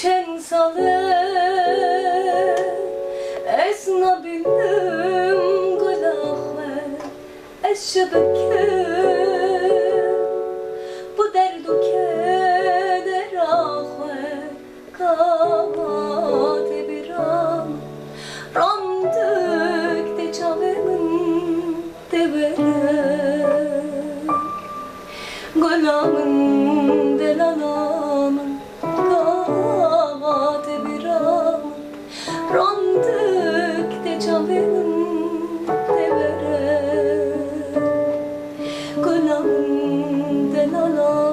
çen sale es nabilim gulahve es şebeke bu derdu keder ahve kavate biram ramdık de çavemin devere gulamın delanamın kavate biram ramdık de çavemin devere gulamın delanamın